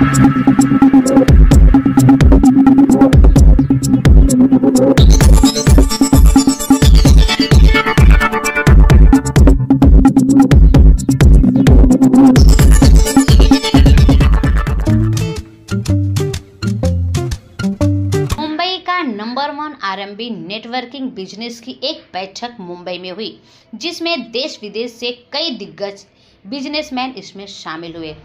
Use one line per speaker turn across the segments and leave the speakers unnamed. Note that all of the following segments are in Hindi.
नंबर 1 आरएमबी नेटवर्किंग बिजनेस की एक बैठक मुंबई में हुई, जिसमें देश विदेश से कई दिग्गज बिजनेसमैन इसमें शामिल हुए।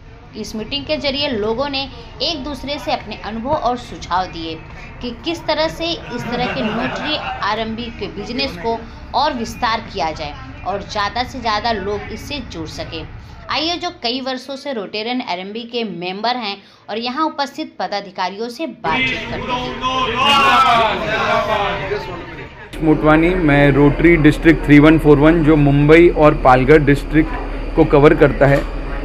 इस मीटिंग के जरिए लोगों ने एक दूसरे से अपने अनुभव और सुझाव दिए कि किस तरह से इस तरह के नोटरी आरएमबी के बिजनेस को और विस्तार किया जाए और ज़्यादा से ज़्यादा लोग इससे जुड़ सके। आइए जो कई वर्षों से रोटेरियन आरएमबी के मेंबर हैं और यहाँ उपस्थित पदाधिकारियों से बातचीत करते हैं।
मोटवानी, मैं रोटरी डिस्ट्रिक्ट 3141 जो मुंबई और पालघर डिस्ट्रिक्ट को कवर करता है,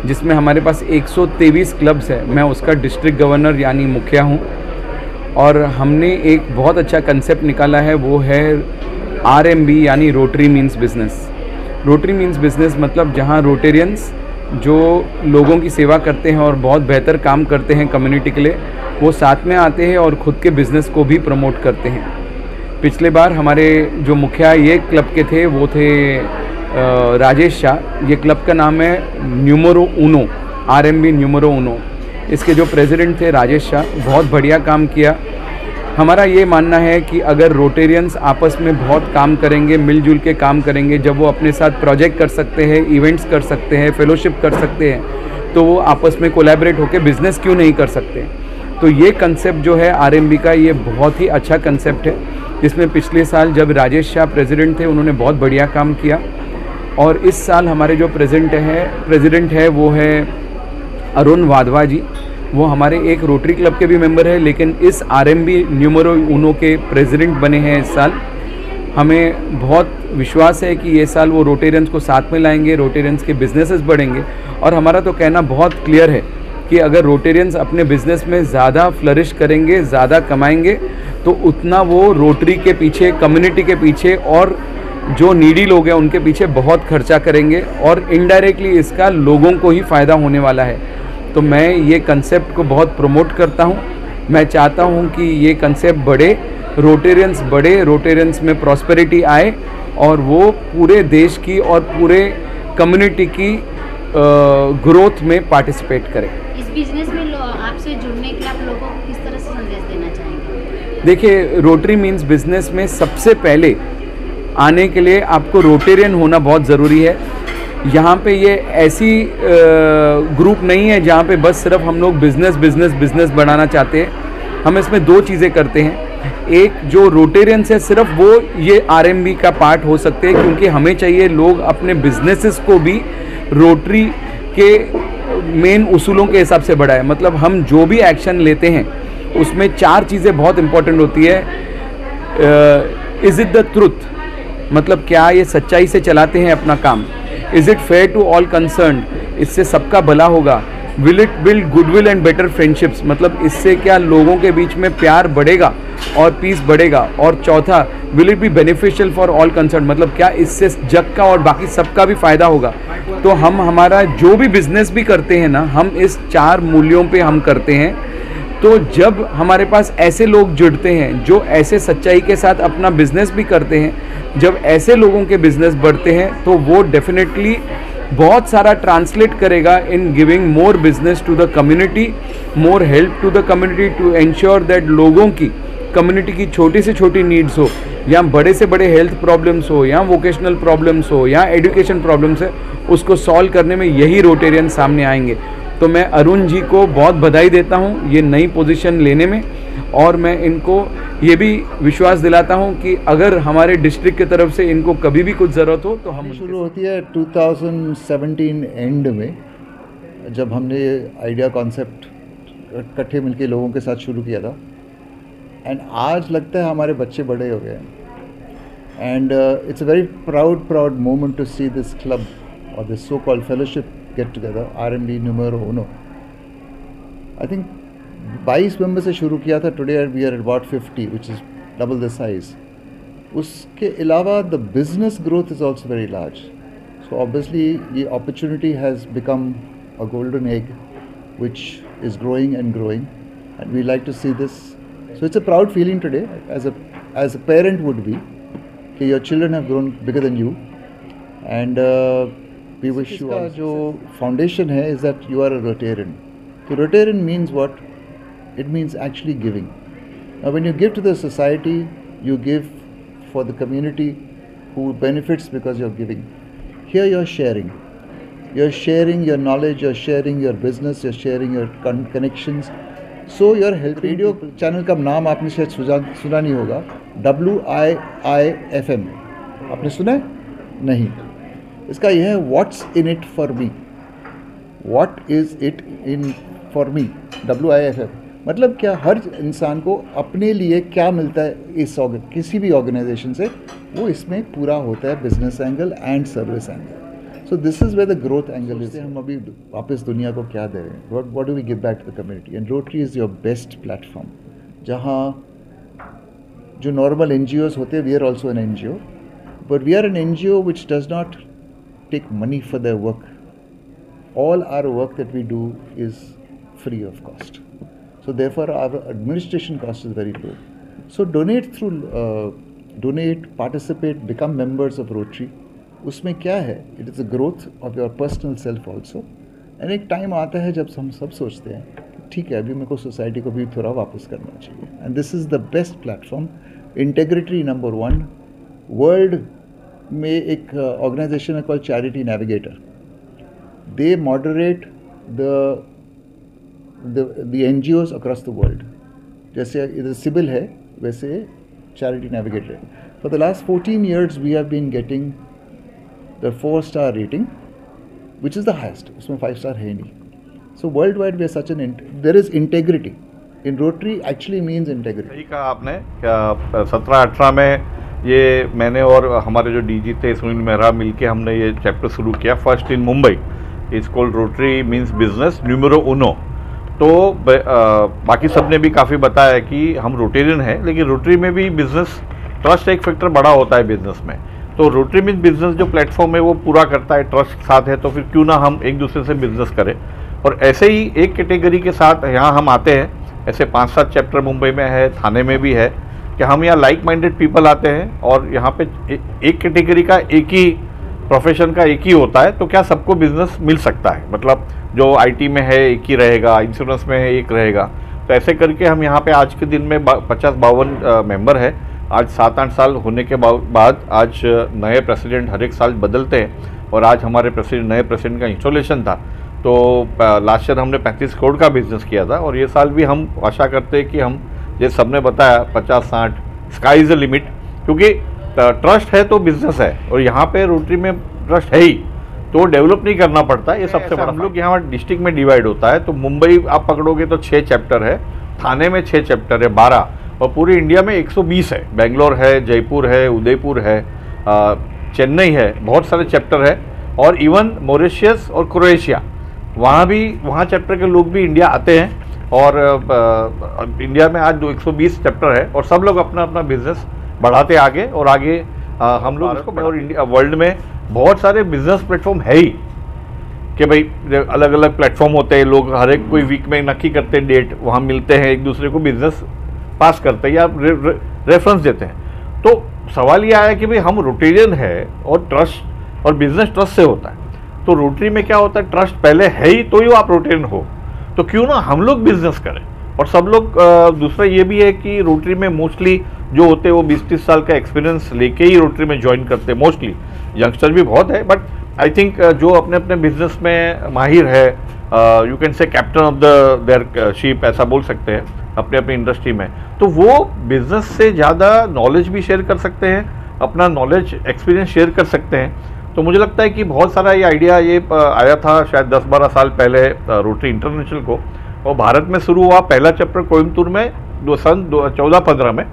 जिसमें हमारे पास 123 क्लब्स है, मैं उसका डिस्ट्रिक्ट गवर्नर यानी मुखिया हूँ। और हमने एक बहुत अच्छा कंसेप्ट निकाला है, वो है आरएमबी यानी rotary means business. Rotary means business मतलब जहाँ रोटेरियंस जो लोगों की सेवा करते हैं और बहुत बेहतर काम करते हैं कम्युनिटी के लिए, वो साथ में आते हैं और ख़ुद के बिज़नेस को भी प्रमोट करते हैं। पिछले बार हमारे जो मुखिया ये क्लब के थे वो थे राजेश शाह। ये क्लब का नाम है न्यूमरो उनो, आरएमबी न्यूमरो उनो। इसके जो प्रेसिडेंट थे राजेश शाह, बहुत बढ़िया काम किया। हमारा ये मानना है कि अगर रोटेरियंस आपस में बहुत काम करेंगे, मिलजुल के काम करेंगे, जब वो अपने साथ प्रोजेक्ट कर सकते हैं, इवेंट्स कर सकते हैं, फेलोशिप कर सकते हैं, तो वो आपस में कोलैबोरेट होकर बिज़नेस क्यों नहीं कर सकते। तो ये कंसेप्ट जो है आरएमबी का, ये बहुत ही अच्छा कंसेप्ट है, जिसमें पिछले साल जब राजेश शाह प्रेसिडेंट थे उन्होंने बहुत बढ़िया काम किया। और इस साल हमारे जो प्रेसिडेंट है वो है अरुण वाधवा जी। वो हमारे एक रोटरी क्लब के भी मेंबर है, लेकिन इस आरएमबी न्यूमरो उनो के प्रेसिडेंट बने हैं इस साल। हमें बहुत विश्वास है कि ये साल वो रोटेरियंस को साथ में लाएंगे, रोटेरियंस के बिजनेसेस बढ़ेंगे। और हमारा तो कहना बहुत क्लियर है कि अगर रोटेरियंस अपने बिजनेस में ज़्यादा फ्लरिश करेंगे, ज़्यादा कमाएंगे, तो उतना वो रोटरी के पीछे, कम्युनिटी के पीछे और जो नीडी लोग हैं उनके पीछे बहुत खर्चा करेंगे, और इनडायरेक्टली इसका लोगों को ही फ़ायदा होने वाला है। तो मैं ये कंसेप्ट को बहुत प्रमोट करता हूँ। मैं चाहता हूँ कि ये कंसेप्ट बढ़े, रोटेरियंस में प्रॉस्पेरिटी आए और वो पूरे देश की और पूरे कम्युनिटी की ग्रोथ में पार्टिसिपेट करें।
इस बिजनेस में आपसे जुड़ने के लिए आप लोगों को किस तरह से संदेश देना चाहेंगे?
देखिए, रोटरी मीन्स बिजनेस में सबसे पहले आने के लिए आपको रोटेरियन होना बहुत ज़रूरी है। यहाँ पे ये ऐसी ग्रुप नहीं है जहाँ पे बस सिर्फ हम लोग बिज़नेस बढ़ाना चाहते हैं। हम इसमें दो चीज़ें करते हैं। एक, जो रोटेरियंस है सिर्फ वो ये आरएमबी का पार्ट हो सकते हैं, क्योंकि हमें चाहिए लोग अपने बिजनेसेस को भी रोटरी के मेन उसूलों के हिसाब से बढ़ाए। मतलब हम जो भी एक्शन लेते हैं उसमें 4 चीज़ें बहुत इंपॉर्टेंट होती है। इज़ इट द ट्रुथ, मतलब क्या ये सच्चाई से चलाते हैं अपना काम। Is it fair to all concern, इससे सबका भला होगा। Will it build goodwill and better friendships, मतलब इससे क्या लोगों के बीच में प्यार बढ़ेगा और पीस बढ़ेगा। और चौथा, will it be beneficial for all concern, मतलब क्या इससे जग का और बाकी सबका भी फ़ायदा होगा। तो हम हमारा जो भी बिज़नेस भी करते हैं ना, हम इस 4 मूल्यों पे हम करते हैं। तो जब हमारे पास ऐसे लोग जुड़ते हैं जो ऐसे सच्चाई के साथ अपना बिजनेस भी करते हैं, जब ऐसे लोगों के बिजनेस बढ़ते हैं, तो वो डेफिनेटली बहुत सारा ट्रांसलेट करेगा in giving more business to the community, more help to the community, to ensure that लोगों की, कम्युनिटी की छोटी से छोटी नीड्स हो या बड़े से बड़े हेल्थ प्रॉब्लम्स हो या वोकेशनल प्रॉब्लम्स हो या एजुकेशन प्रॉब्लम्स है, उसको सॉल्व करने में यही रोटेरियन सामने आएंगे। तो मैं अरुण जी को बहुत बधाई देता हूँ ये नई पोजीशन लेने में, और मैं इनको ये भी विश्वास दिलाता हूँ कि अगर हमारे डिस्ट्रिक्ट की तरफ से इनको कभी भी कुछ ज़रूरत हो तो हम
शुरू होती है 2017 एंड में, जब हमने आइडिया कॉन्सेप्ट इकट्ठे मिलके लोगों के साथ शुरू किया था। एंड आज लगता है हमारे बच्चे बड़े हो गए हैं। And it's a very proud moment to see this club और this so called fellowship get together, RMB numero uno. I think 22 member से शुरू किया था। Today we are about 50, which is double the size. उसके अलावा the business growth is also very large. So obviously ये opportunity has become a golden egg which is growing and growing, and we like to see this. So it's a proud feeling today, as a parent would be, that your children have grown bigger than you, and we wish you all. जो foundation है is that you are a Rotarian. So Rotarian means what? It means actually giving. Now when you give to the society, you give for the community who benefits because you're giving. Here you're sharing. You're sharing your knowledge, you're sharing your business, you're sharing your connections. So you're helping. Radio channel का नाम आपने शायद सुना नहीं होगा, WIIFM. आपने सुना है? नहीं. इसका यह है What's in it for me? What is it in for me? WIIFM. मतलब क्या, हर इंसान को अपने लिए क्या मिलता है इस किसी भी ऑर्गेनाइजेशन से, वो इसमें पूरा होता है, business angle and service angle. So this is where the growth angle is. हम अभी वापस दुनिया को क्या दे रहे हैं, what do we give back to the community, and Rotary is your best platform. जहाँ जो नॉर्मल NGOs होते हैं, we are also an NGO, but we are an NGO which does not take money for their work. All our work that we do is free of cost. So therefore our administration cost is very low. So donate, participate, become members of Rotary. उसमें क्या है, it is a growth of your personal self also. And एक टाइम आता है जब हम सब सोचते हैं ठीक है, अभी मेरे को सोसाइटी को भी थोड़ा वापस करना चाहिए. And this is the best platform. Integrity number 1. World में एक ऑर्गेनाइजेशन है called Charity Navigator. They moderate the NGOs across the world. जैसे इधर सिबिल है, वैसे Charity Navigator है. For the last 14 years we have been getting the 4-star rating, which is the highest. उसमें 5-star है नहीं. So worldwide we are such an there is integrity. In Rotary actually means integrity.
सही कहा आपने. 17-18 में ये मैंने और हमारे जो DG थे सुनील मेहरा मिलके हमने ये चैप्टर शुरू किया, first in Mumbai. It's called Rotary means business numero uno. तो बाकी सब ने भी काफ़ी बताया कि हम रोटेरियन हैं, लेकिन रोटरी में भी बिजनेस ट्रस्ट एक फैक्टर बड़ा होता है बिजनेस में. तो रोटरी मीन्स बिजनेस जो प्लेटफॉर्म है वो पूरा करता है, ट्रस्ट साथ है, तो फिर क्यों ना हम एक दूसरे से बिजनेस करें. और ऐसे ही एक कैटेगरी के साथ यहाँ हम आते हैं. ऐसे 5-7 चैप्टर मुंबई में है, थाने में भी है, कि हम यहाँ लाइक माइंडेड पीपल आते हैं और यहाँ पे एक कैटेगरी का एक ही प्रोफेशन का एक ही होता है. तो क्या सबको बिजनेस मिल सकता है, मतलब जो IT में है एक ही रहेगा, इंश्योरेंस में है एक रहेगा. तो ऐसे करके हम यहाँ पे आज के दिन में 50-52 मेंबर है. आज 7-8 साल होने के बाद आज नए प्रेसिडेंट हर एक साल बदलते हैं, और आज हमारे नए प्रेसिडेंट का इंस्टॉलेशन था. तो लास्ट ईयर हमने 35 करोड़ का बिजनेस किया था, और ये साल भी हम आशा करते हैं कि हम, जैसे सबने बताया, 50-60 स्काई इज़ द लिमिट. क्योंकि ट्रस्ट है तो बिजनेस है, और यहाँ पे रोटरी में ट्रस्ट है ही, तो डेवलप नहीं करना पड़ता. ये सबसे बड़ा. हम लोग यहाँ डिस्ट्रिक्ट में डिवाइड होता है. तो मुंबई आप पकड़ोगे तो 6 चैप्टर है, थाने में 6 चैप्टर है, 12, और पूरे इंडिया में 120 है. बेंगलोर है, जयपुर है, उदयपुर है, चेन्नई है, बहुत सारे चैप्टर है. और इवन मॉरिशस और क्रोएशिया, वहाँ चैप्टर के लोग भी इंडिया आते हैं. और इंडिया में आज 120 चैप्टर है, और सब लोग अपना अपना बिजनेस बढ़ाते आगे और आगे. हम लोग उसको, और इंडिया वर्ल्ड में बहुत सारे बिजनेस प्लेटफॉर्म है ही, कि भाई अलग अलग प्लेटफॉर्म होते हैं. लोग हर एक कोई वीक में नक्की करते हैं डेट, वहाँ मिलते हैं, एक दूसरे को बिजनेस पास करते हैं या रेफरेंस देते हैं. तो सवाल ये आया कि भाई हम रोटेरियन है और ट्रस्ट और बिजनेस ट्रस्ट से होता है. तो रोटरी में क्या होता है, ट्रस्ट पहले है ही तो ही आप रोटेरियन हो. तो क्यों ना हम लोग बिजनेस करें. और सब लोग, दूसरा ये भी है कि रोटरी में मोस्टली जो होते हैं वो 20-30 साल का एक्सपीरियंस लेके ही रोटरी में ज्वाइन करते हैं. मोस्टली यंगस्टर भी बहुत है, बट आई थिंक जो अपने अपने बिजनेस में माहिर है, you can say captain of their ship, ऐसा बोल सकते हैं, अपने अपनी इंडस्ट्री में. तो वो बिजनेस से ज़्यादा नॉलेज भी शेयर कर सकते हैं, अपना नॉलेज एक्सपीरियंस शेयर कर सकते हैं. तो मुझे लगता है कि बहुत सारा ये आइडिया ये आया था शायद 10-12 साल पहले रोटरी इंटरनेशनल को, और भारत में शुरू हुआ. पहला चैप्टर कोयम्बतूर में सन 14-15 में,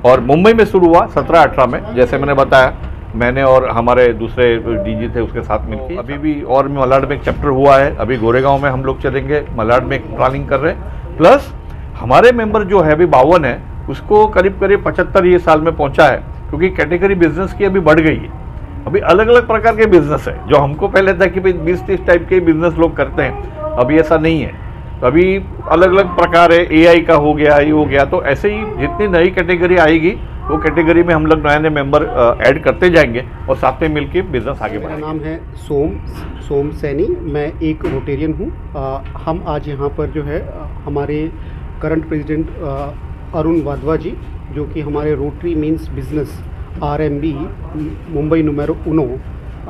और मुंबई में शुरू हुआ 17-18 में. जैसे मैंने बताया, मैंने और हमारे दूसरे DG थे उसके साथ मिलकर. अभी भी और मलाड में एक चैप्टर हुआ है. अभी गोरेगांव में हम लोग चलेंगे, मलाड में एक प्लानिंग कर रहे हैं. प्लस हमारे मेंबर जो है अभी 52 है, उसको करीब 75 ये साल में पहुंचा है, क्योंकि कैटेगरी बिजनेस की अभी बढ़ गई है. अभी अलग अलग प्रकार के बिजनेस है. जो हमको पहले था कि भाई 20-30 टाइप के बिजनेस लोग करते हैं, अभी ऐसा नहीं है. तो अभी अलग अलग प्रकार है, AI का हो गया, ये हो गया, तो ऐसे ही जितनी नई कैटेगरी आएगी वो कैटेगरी में हम लोग नए नए मेंबर ऐड करते जाएंगे और साथ में मिलके बिजनेस आगे
मेरा
बढ़ाएंगे।
नाम है सोम सैनी, मैं एक रोटेरियन हूँ। हम आज यहाँ पर जो है हमारे करंट प्रेसिडेंट अरुण वाधवा जी, जो कि हमारे rotary means business RMB Mumbai number 9,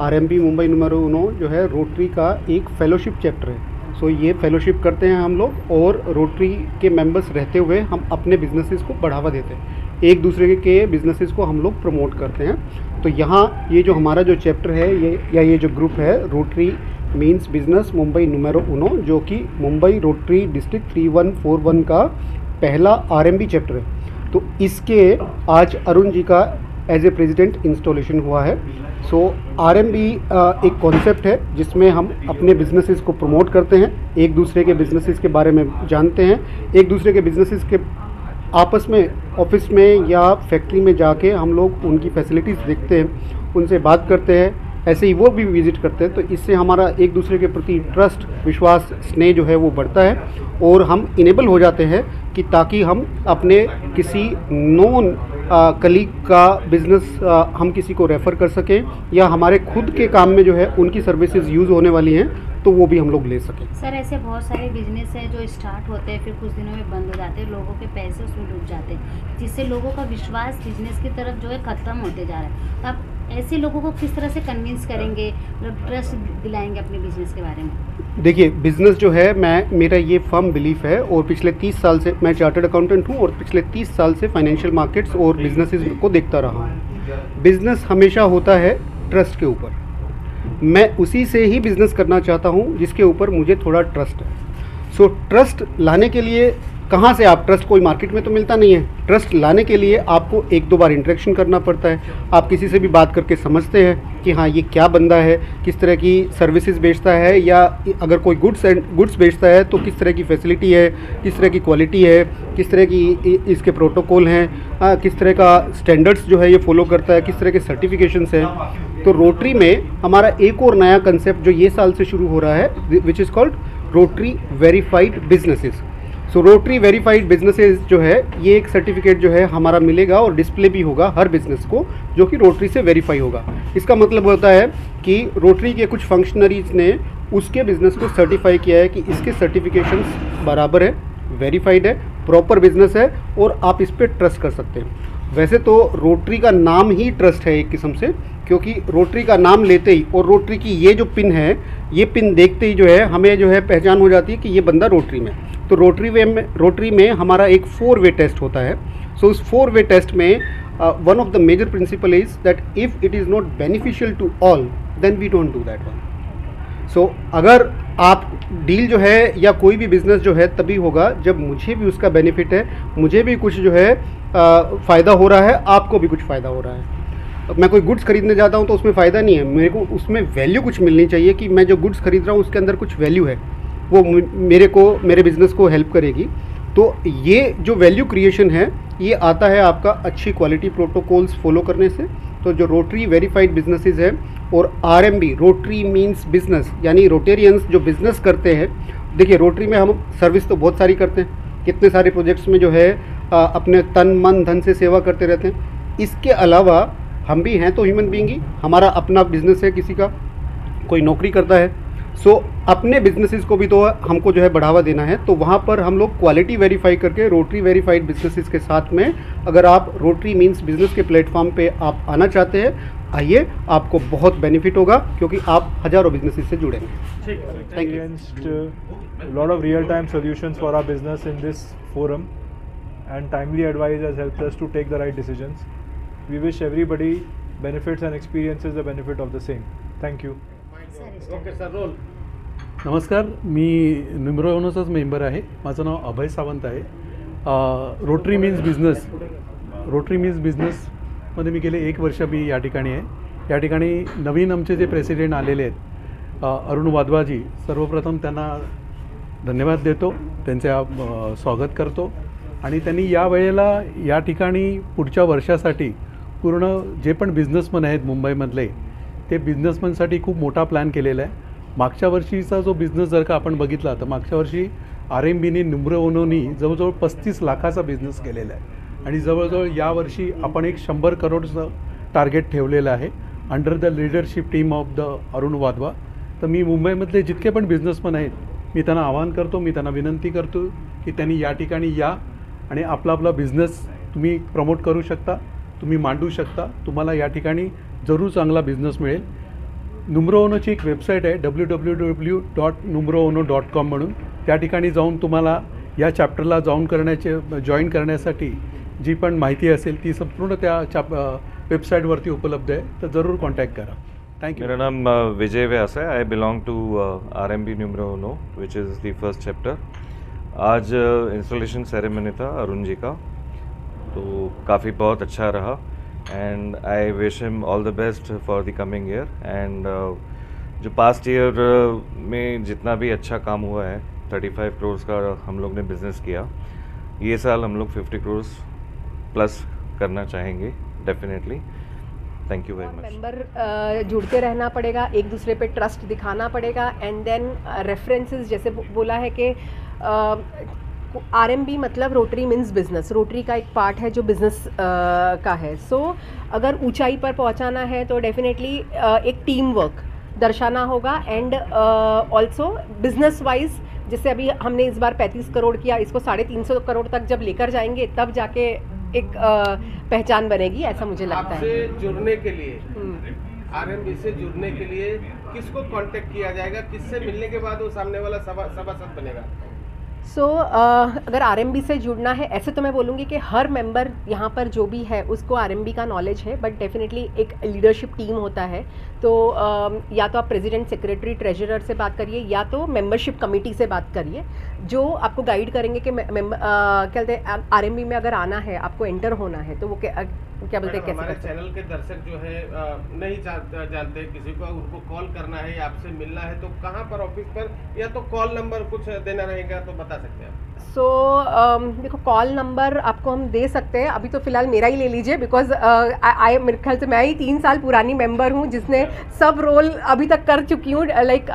RMB Mumbai number 9 जो है रोटरी का एक फेलोशिप चैप्टर है। सो ये फेलोशिप करते हैं हम लोग, और रोटरी के मेंबर्स रहते हुए हम अपने बिजनेसेस को बढ़ावा देते हैं, एक दूसरे के बिजनेसेस को हम लोग प्रमोट करते हैं। तो यहाँ ये जो हमारा जो चैप्टर है ये जो ग्रुप है rotary means business Mumbai number 9, जो कि मुंबई रोटरी डिस्ट्रिक्ट 3141 का पहला RMB चैप्टर है। तो इसके आज अरुण जी का एज ए प्रेसिडेंट इंस्टॉलेशन हुआ है। सो RMB एक कॉन्सेप्ट है जिसमें हम अपने बिजनेसेस को प्रमोट करते हैं, एक दूसरे के बिजनेसेस के बारे में जानते हैं, एक दूसरे के बिजनेसेस के आपस में ऑफिस में या फैक्ट्री में जाके हम लोग उनकी फैसिलिटीज़ देखते हैं, उनसे बात करते हैं, ऐसे ही वो भी विज़िट करते हैं। तो इससे हमारा एक दूसरे के प्रति ट्रस्ट, विश्वास, स्नेह जो है वो बढ़ता है, और हम इनेबल हो जाते हैं कि ताकि हम अपने किसी नॉन कलीग का बिज़नेस हम किसी को रेफ़र कर सकें, या हमारे खुद के काम में जो है उनकी सर्विसेज यूज़ होने वाली हैं तो वो भी हम लोग ले सकें।
सर, ऐसे बहुत सारे बिजनेस हैं जो स्टार्ट होते हैं फिर कुछ दिनों में बंद हो जाते हैं, लोगों के पैसे उसमें डूब जाते हैं, जिससे लोगों का विश्वास बिजनेस की तरफ जो है ख़त्म होते जा रहा है। तो आप ऐसे लोगों को किस तरह से कन्विंस करेंगे, मतलब ट्रस्ट दिलाएंगे अपने बिजनेस के बारे में?
देखिए, बिज़नेस जो है मेरा ये फर्म बिलीफ है, और पिछले 30 साल से मैं चार्टर्ड अकाउंटेंट हूँ, और पिछले 30 साल से फाइनेंशियल मार्केट्स और बिजनेसेस को देखता रहा हूँ। बिज़नेस हमेशा होता है ट्रस्ट के ऊपर। मैं उसी से ही बिज़नेस करना चाहता हूँ जिसके ऊपर मुझे थोड़ा ट्रस्ट है। सो ट्रस्ट लाने के लिए कहाँ से, आप ट्रस्ट कोई मार्केट में तो मिलता नहीं है। ट्रस्ट लाने के लिए आपको 1-2 बार इंटरेक्शन करना पड़ता है, आप किसी से भी बात करके समझते हैं कि हाँ ये क्या बंदा है, किस तरह की सर्विसेज बेचता है, या अगर कोई गुड्स बेचता है तो किस तरह की फैसिलिटी है, किस तरह की क्वालिटी है, किस तरह की इसके प्रोटोकॉल हैं, किस तरह का स्टैंडर्ड्स जो है ये फॉलो करता है, किस तरह के सर्टिफिकेशंस हैं। तो रोटरी में हमारा एक और नया कंसेप्ट जो ये साल से शुरू हो रहा है, which is called rotary verified businesses. So rotary verified businesses जो है ये एक सर्टिफिकेट जो है हमारा मिलेगा और डिस्प्ले भी होगा हर बिजनेस को, जो कि रोटरी से वेरीफाई होगा। इसका मतलब होता है कि रोटरी के कुछ फंक्शनरीज ने उसके बिजनेस को सर्टिफाई किया है कि इसके सर्टिफिकेशंस बराबर है, वेरीफाइड है, प्रॉपर बिजनेस है, और आप इस पर ट्रस्ट कर सकते हैं। वैसे तो रोटरी का नाम ही ट्रस्ट है एक किस्म से, क्योंकि रोटरी का नाम लेते ही और रोटरी की ये जो पिन है, ये पिन देखते ही जो है हमें जो है पहचान हो जाती है कि ये बंदा रोटरी में। तो रोटरी में हमारा एक 4-वे टेस्ट होता है। सो उस 4-वे टेस्ट में one of the major principle is that if it is not beneficial to all then we don't do that one. So अगर आप डील जो है या कोई भी बिज़नेस जो है तभी होगा जब मुझे भी उसका बेनिफिट है, मुझे भी कुछ जो है फ़ायदा हो रहा है, आपको भी कुछ फ़ायदा हो रहा है। मैं कोई गुड्स खरीदने जाता हूँ तो उसमें फ़ायदा नहीं है, मेरे को उसमें वैल्यू कुछ मिलनी चाहिए कि मैं जो गुड्स खरीद रहा हूँ उसके अंदर कुछ वैल्यू है, वो मेरे बिज़नेस को हेल्प करेगी। तो ये जो वैल्यू क्रिएशन है ये आता है आपका अच्छी क्वालिटी प्रोटोकॉल्स फॉलो करने से। तो जो रोटरी वेरीफाइड बिजनेसेस है और RMB रोटरी मीन्स बिजनेस, यानी रोटेरियंस जो बिज़नेस करते हैं, देखिए रोटरी में हम सर्विस तो बहुत सारी करते हैं, कितने सारे प्रोजेक्ट्स में जो है अपने तन मन धन से सेवा करते रहते हैं। इसके अलावा हम भी हैं तो ह्यूमन बीइंग ही, हमारा अपना बिजनेस है, किसी का कोई नौकरी करता है। सो अपने बिजनेसेस को भी तो हमको जो है बढ़ावा देना है, तो वहाँ पर हम लोग क्वालिटी वेरीफाई करके रोटरी वेरीफाइड बिजनेसेस के साथ में, अगर आप रोटरी मीन्स बिजनेस के प्लेटफॉर्म पे आप आना चाहते हैं, आइए, आपको बहुत बेनिफिट होगा क्योंकि आप हज़ारों बिजनेसेस से जुड़ेंगे। Thank you.
Experienced a lot of real-time solutions for our business in this forum, and timely advice has helped us to take the right decisions. We wish everybody benefits and experiences the benefit of the same. Thank you.
नमस्कार, मी न्यूमरो उनोचाच मेंबर आहे. माझं नाव अभय सावंत आहे. रोटरी मीन्स बिझनेसमध्ये मी गेले 1 वर्ष मी या ठिकाणी आहे. या ठिकाणी नवीन आमचे जे प्रेसिडेंट आलेले आहेत अरुण वाधवाजी, सर्वप्रथम त्यांना धन्यवाद देतो, त्यांचे स्वागत करतो. आणि त्यांनी या वेळेला या ठिकाणी पुढच्या वर्षासाठी पूर्ण जे पण बिझनेसमन आहेत मुंबईमधले, ते बिझनेसमनसाठी खूप मोठा प्लॅन केलेला आहे. मागच्या वर्षीचा जो बिझनेस जर का आपण बघितला तर मागच्या वर्षी RMBने नुम्रो उनोनी जवळजवळ 35 लाखाचा बिझनेस केलेला आहे आणि जवळजवळ यावर्षी आपण एक 100 करोडचं टार्गेट ठेवलेलं आहे under the leadership team of the Arun Wadhwa. तर मी मुंबईमधले जितके पण बिझनेसमन आहेत मी त्यांना आवाहन करतो, मी त्यांना विनंती करतो की त्यांनी या ठिकाणी या आणि आपला आपला बिझनेस तुम्ही प्रमोट करू शकता, तुम्ही मांडू शकता, तुम्हाला या ठिकाणी जरूर चांगला बिझनेस मिळेल. नुम्रो ओनोची एक वेबसाईट आहे www.numroono.com म्हणून. त्या ठिकाणी जाऊन तुम्हाला या चॅप्टरला जॉईन करण्यासाठी जी पण माहिती असेल ती संपूर्ण त्या वेबसाईटवरती उपलब्ध आहे, तर जरूर कॉन्टॅक्ट करा. थँक्यू.
मेरा नाम विजय व्यास है. I belong to RMB numero uno which is the first chapter. आज इंस्टॉलेशन सेरेमनी था अरुण जी का, तो काफ़ी बहुत अच्छा रहा and I wish him all the best for the coming year. And जो पास्ट ईयर में जितना भी अच्छा काम हुआ है 35 करोड़ का हम लोग ने बिज़नेस किया, ये साल हम लोग 50 करोड़ प्लस करना चाहेंगे definitely. Thank you very much.
Member जुड़ते रहना पड़ेगा, एक दूसरे पे ट्रस्ट दिखाना पड़ेगा एंड देन रेफरेंसेस जैसे बोला है कि RMB मतलब रोटरी मीन्स बिजनेस, रोटरी का एक पार्ट है जो बिजनेस का है. सो अगर ऊंचाई पर पहुंचाना है तो डेफिनेटली एक टीम वर्क दर्शाना होगा एंड ऑल्सो बिजनेस वाइज जैसे अभी हमने इस बार 35 करोड़ किया, इसको 350 करोड़ तक जब लेकर जाएंगे तब जाके एक पहचान बनेगी, ऐसा मुझे लगता है.
आपसे जुड़ने के लिए RMB से जुड़ने के लिए किसको कांटेक्ट किया जाएगा, किससे मिलने के बाद वो सामने वाला सभासद बनेगा?
अगर RMB से जुड़ना है, ऐसे तो मैं बोलूँगी कि हर मेंबर यहाँ पर जो भी है उसको RMB का नॉलेज है, बट डेफिनेटली एक लीडरशिप टीम होता है. तो या तो आप प्रेसिडेंट, सेक्रेटरी, ट्रेजरर से बात करिए या तो मेंबरशिप कमेटी से बात करिए जो आपको गाइड करेंगे कि क्या बोलते हैं RMB में अगर आना है, आपको एंटर होना है तो वो क्या बोलते हैं कैसे.
हमारे चैनल के दर्शक जो है नहीं जानते किसी को, उनको कॉल करना है या आपसे मिलना है तो कहाँ पर, ऑफिस पर, या तो कॉल नंबर कुछ देना रहेगा तो बता सकते हैं आप.
देखो कॉल नंबर आपको हम दे सकते हैं, अभी तो फिलहाल मेरा ही ले लीजिए बिकॉज मेरे ख्याल से मैं ही 3 साल पुरानी मेंबर हूँ जिसने सब रोल अभी तक कर चुकी हूँ. लाइक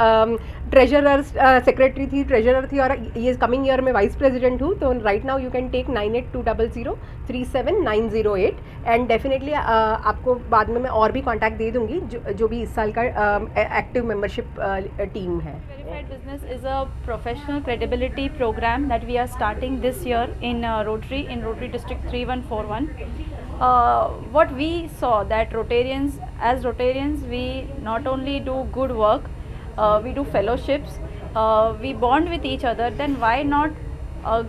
ट्रेजरर, सेक्रेटरी थी, ट्रेजरर थी और ये कमिंग ईयर में वाइस प्रेसिडेंट हूँ. तो right now you can take 9820037908 and definitely आपको बाद में मैं और भी कॉन्टैक्ट दे दूँगी जो भी इस साल का एक्टिव मेंबरशिप टीम है.
Verified Business is a professional credibility program that we are starting this year in Rotary District 3141. What we saw that as Rotarians, we not only do good work, we do fellowships, we bond with each other. Then why not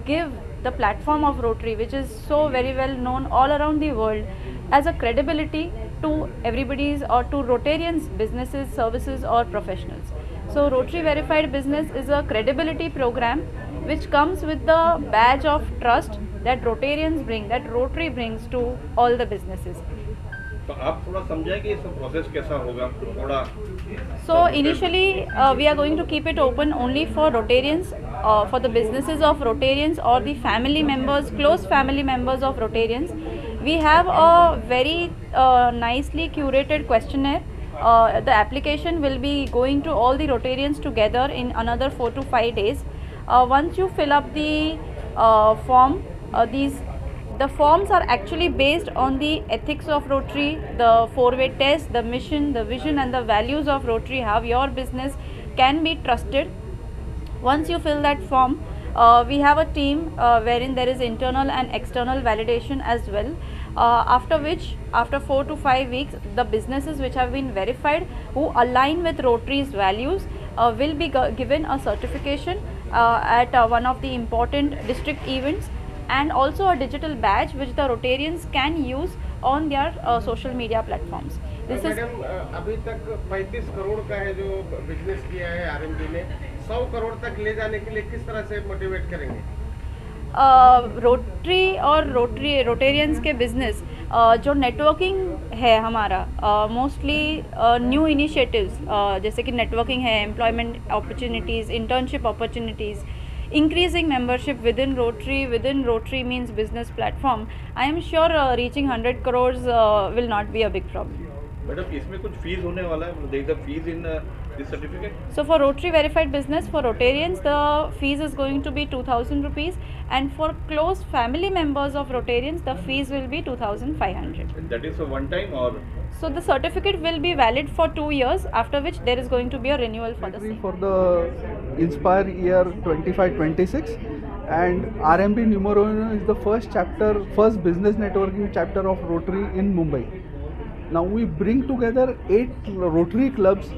give the platform of Rotary, which is so very well known all around the world, as a credibility to everybody's or to Rotarians' businesses, services or professionals. So Rotary Verified Business is a credibility program which comes with the badge of trust that Rotarians bring, that Rotary brings to all the businesses.
तो आप थोड़ा समझाएंगे इसका प्रोसेस कैसा होगा थोड़ा.
So initially we are going to keep it open only for Rotarians, for the businesses of Rotarians or the family members, close family members of Rotarians. We have a very nicely curated questionnaire. The application will be going to all the Rotarians together in another 4 to 5 days. Once you fill up the form, the forms are actually based on the ethics of Rotary, the 4-way test, the mission, the vision and the values of Rotary, how your business can be trusted. Once you fill that form, we have a team wherein there is internal and external validation as well. After which, after 4 to 5 weeks, the businesses which have been verified who align with Rotary's values will be given a certification at one of the important district events, and also a digital badge which the Rotarians can use on their social media platforms. This is
अभी तक 35 करोड़ का है जो बिजनेस किया है RMB ने, 100 करोड़ तक ले जाने के लिए किस तरह से मोटिवेट करेंगे?
रोटरी और रोटेरियंस के बिजनेस जो नेटवर्किंग है हमारा, मोस्टली न्यू इनिशिएटिव्स जैसे कि नेटवर्किंग है, employment opportunities, internship opportunities, increasing membership within Rotary means business platform. I am sure reaching 100 crores will not be a big problem.
Madam इसमें कुछ फीस होने वाला है? There is a fees in
this certificate?
So for Rotary verified business for Rotarians, the fees is going to be 2,000 rupees, and for close family members of Rotarians, the fees will be 2,500.
And that is a one time or?
So the certificate will be valid for 2 years, after which there is going to be a renewal for the same.
For the Inspire year 25-26, and RMB Numero Uno is the first business networking chapter of Rotary in Mumbai. Now we bring together 8 Rotary clubs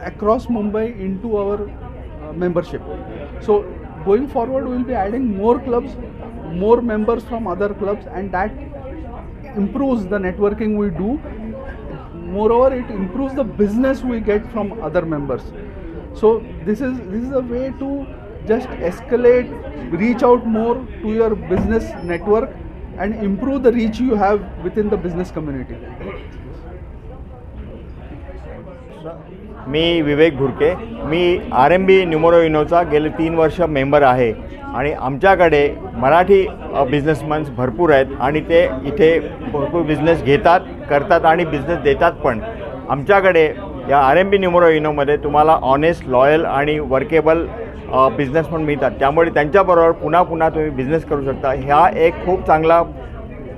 across Mumbai into our membership. So going forward we will be adding more clubs, more members from other clubs, and that improves the networking we do. Moreover, it improves the business we get from other members. So this is a way to just escalate, reach out more to your business network and improve the reach you have within the business community.
मी विवेक भुरके, मी RMB न्यूमरो युनोचा गेले 3 वर्ष मेंबर आहे आणि आमच्याकडे मराठी बिझनेसमॅन्स भरपूर आहेत आणि ते इथे भरपूर बिझनेस घेतात, करतात आणि बिझनेस देतात पण. आमच्याकडे या RMB न्यूमरो युनोमध्ये तुम्हाला ऑनेस्ट, लॉयल आणि वर्केबल बिझनेस पण मिळतात. त्यामुळे त्यांच्याबरोबर पुन्हा पुन्हा तुम्ही बिझनेस करू शकता. हा एक खूप चांगला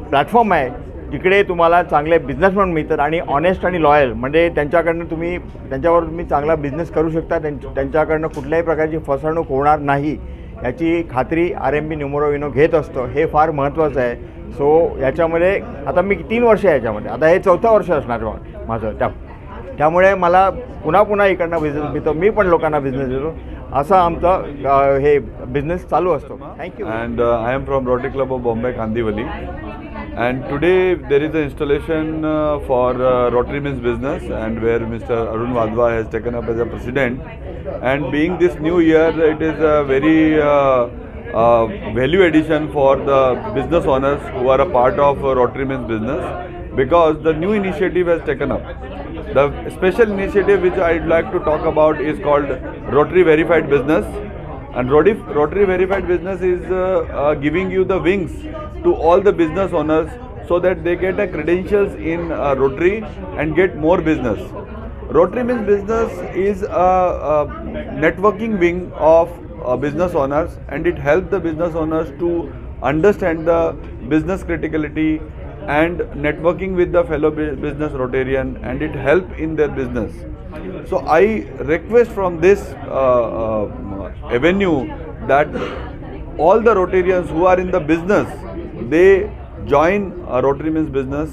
प्लॅटफॉर्म आहे जिकडे तुम्हाला चांगले बिझनेसमॅन मिळतात आणि ऑनेस्ट आणि लॉयल, म्हणजे त्यांच्याकडनं त्यांच्याबरोबर तुम्ही चांगला बिझनेस करू शकता. त्यांच्याकडनं कुठल्याही प्रकारची फसवणूक होणार नाही याची खात्री RMB न्यूमरो युनो घेत असतो. हे फार महत्त्वाचं आहे. सो याच्यामध्ये आता मी 3 वर्ष आहे याच्यामध्ये, आता हे 4थं वर्ष असणार माझं. त्यामुळे मला पुन्हा पुन्हा इकडनं बिझनेस मिळतो, मी पण लोकांना बिझनेस देतो. असा आमचा हे बिझनेस चालू असतो. Thank you.
And I am from rotary club of Bombay Kandivali. And today there is an installation for Rotary Men's Business, and where Mr. Arun Wadhwa has taken up as a president. And being this new year, it is a very value addition for the business owners who are a part of Rotary Men's Business, because the new initiative has taken up. The special initiative which I would like to talk about is called Rotary Verified Business. And Rotary Verified Business is giving you the wings to all the business owners so that they get a credentials in Rotary and get more business. Rotary Men's Business is a networking wing of business owners, and it helps the business owners to understand the business criticality and networking with the fellow business Rotarian, and it helps in their business. So I request from this avenue that all the Rotarians who are in the business, they join Rotary Men's Business.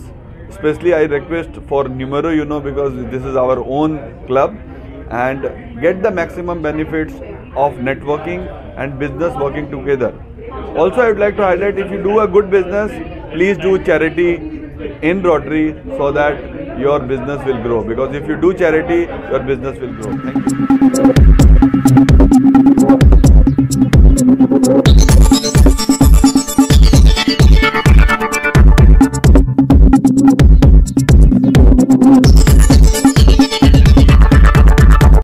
Especially I request for Numero Uno, because this is our own club, and get the maximum benefits of networking and business working together. Also, I would like to highlight, if you do a good business, please do charity in Rotary so that your business will grow. Because if you do charity, your business will grow. Thank you.